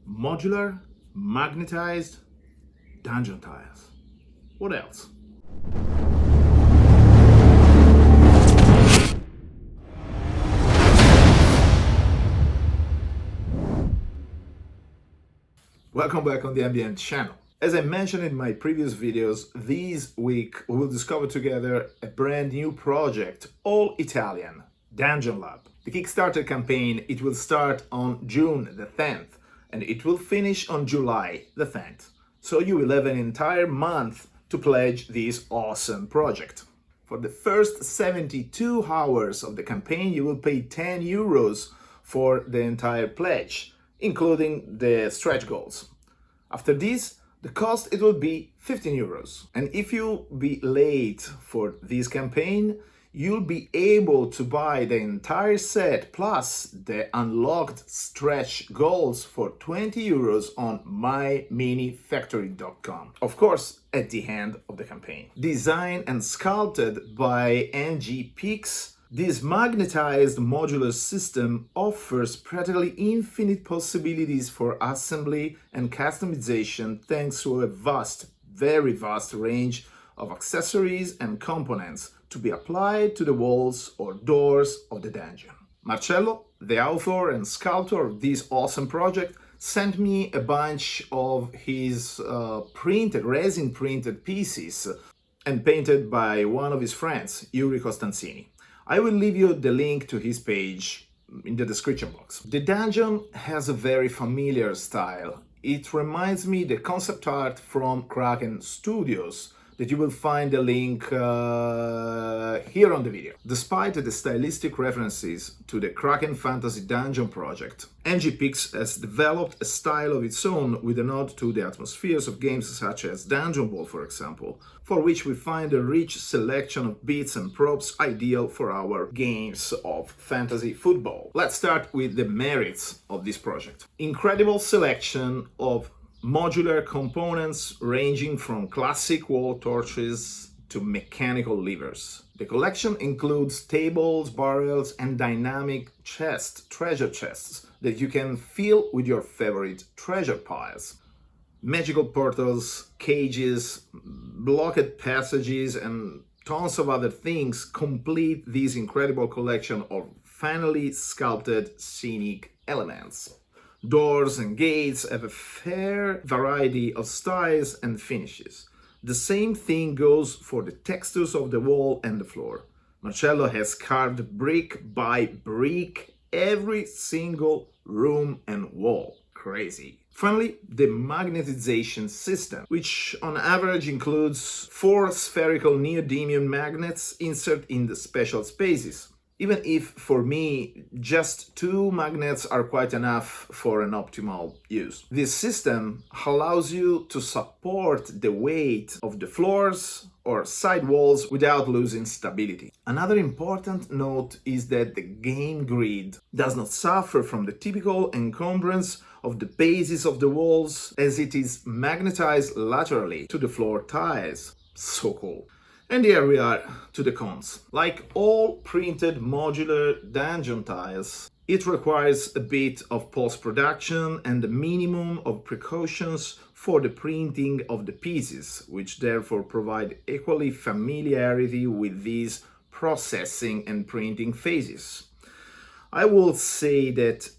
modular, magnetized dungeon tiles. What else? Welcome back on the Ambient channel. As I mentioned in my previous videos, this week we will discover together a brand new project, all Italian, Dungeon Lab. The Kickstarter campaign, it will start on June the 10th and it will finish on July the 10th. So you will have an entire month to pledge this awesome project. For the first 72 hours of the campaign, you will pay 10 euros for the entire pledge, including the stretch goals. After this, the cost it will be 15 euros. And if you be late for this campaign, you'll be able to buy the entire set plus the unlocked stretch goals for 20 euros on myminifactory.com. Of course, at the end of the campaign. Designed and sculpted by NG Pix, this magnetized modular system offers practically infinite possibilities for assembly and customization thanks to a very vast range of accessories and components to be applied to the walls or doors of the dungeon. Marcello, the author and sculptor of this awesome project, sent me a bunch of his resin printed pieces and painted by one of his friends, Yuri Costanzini. I will leave you the link to his page in the description box. The dungeon has a very familiar style. It reminds me the concept art from Kraken Studios, that you will find the link here on the video. Despite the stylistic references to the Kraken Fantasy Dungeon project, NG Pix has developed a style of its own with a nod to the atmospheres of games such as Dungeon Ball, for example, for which we find a rich selection of bits and props ideal for our games of fantasy football. Let's start with the merits of this project. Incredible selection of modular components ranging from classic wall torches to mechanical levers. The collection includes tables, barrels, and dynamic treasure chests that you can fill with your favorite treasure piles. Magical portals, cages, blocked passages, and tons of other things complete this incredible collection of finely sculpted scenic elements. Doors and gates have a fair variety of styles and finishes. The same thing goes for the textures of the wall and the floor. Marcello has carved brick by brick every single room and wall. Crazy. Finally, the magnetization system, which on average includes 4 spherical neodymium magnets inserted in the special spaces. Even if, for me, just 2 magnets are quite enough for an optimal use. This system allows you to support the weight of the floors or side walls without losing stability. Another important note is that the game grid does not suffer from the typical encumbrance of the bases of the walls, as it is magnetized laterally to the floor tiles. So cool. And here we are to the cons. Like all printed modular dungeon tiles, it requires a bit of post-production and a minimum of precautions for the printing of the pieces, which therefore provide equally familiarity with these processing and printing phases. I will say that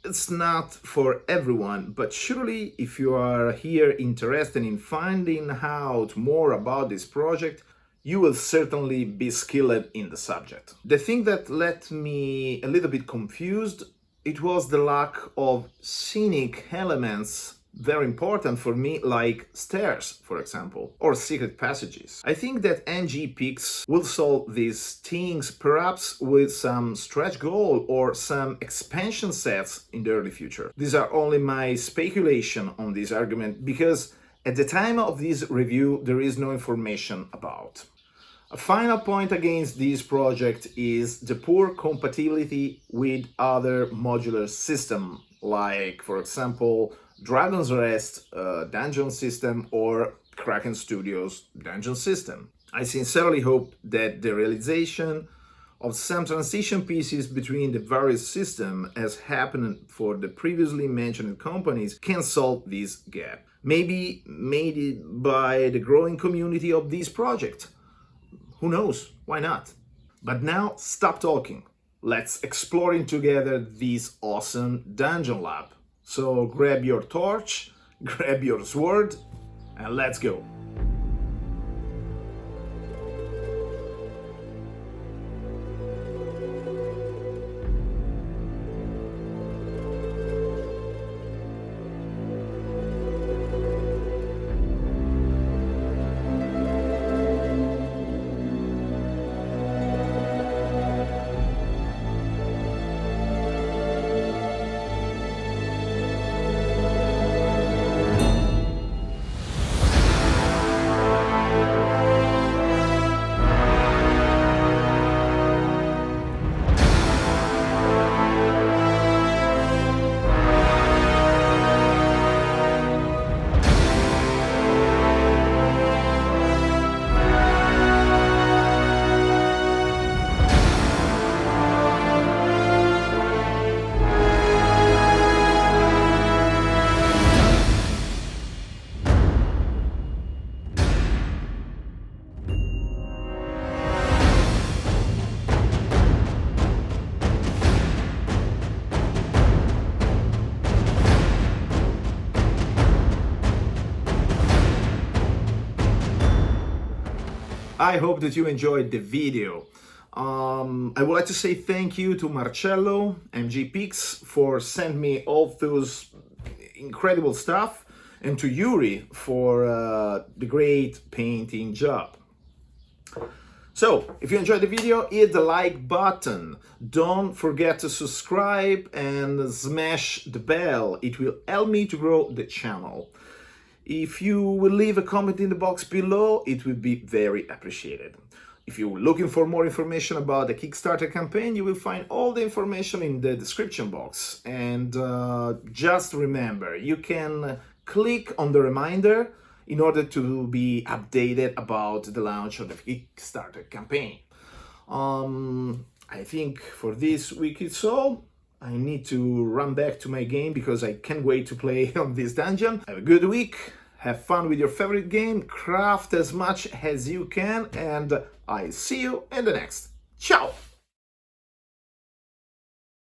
it's not for everyone, but surely if you are here interested in finding out more about this project, you will certainly be skilled in the subject. The thing that left me a little bit confused, it was the lack of scenic elements, very important for me, like stairs, for example, or secret passages. I think that NG Pix will solve these things perhaps with some stretch goal or some expansion sets in the early future. These are only my speculation on this argument because at the time of this review there is no information about. A final point against this project is the poor compatibility with other modular systems, like, for example, Dragon's Rest dungeon system or Kraken Studios dungeon system. I sincerely hope that the realization of some transition pieces between the various systems, as happened for the previously mentioned companies, can solve this gap. Maybe made it by the growing community of this project. Who knows? Why not? But now stop talking. Let's exploring together this awesome dungeon lab. So grab your torch, grab your sword, and let's go. I hope that you enjoyed the video. I would like to say thank you to Marcello, MGPix, for sending me all those incredible stuff, and to Yuri for the great painting job. So, if you enjoyed the video, hit the like button. Don't forget to subscribe and smash the bell. It will help me to grow the channel. If you will leave a comment in the box below, it will be very appreciated. If you're looking for more information about the Kickstarter campaign, you will find all the information in the description box. And just remember, you can click on the reminder in order to be updated about the launch of the Kickstarter campaign. I think for this week it's all. I need to run back to my game because I can't wait to play on this dungeon. Have a good week, have fun with your favorite game, craft as much as you can, and I see you in the next. Ciao!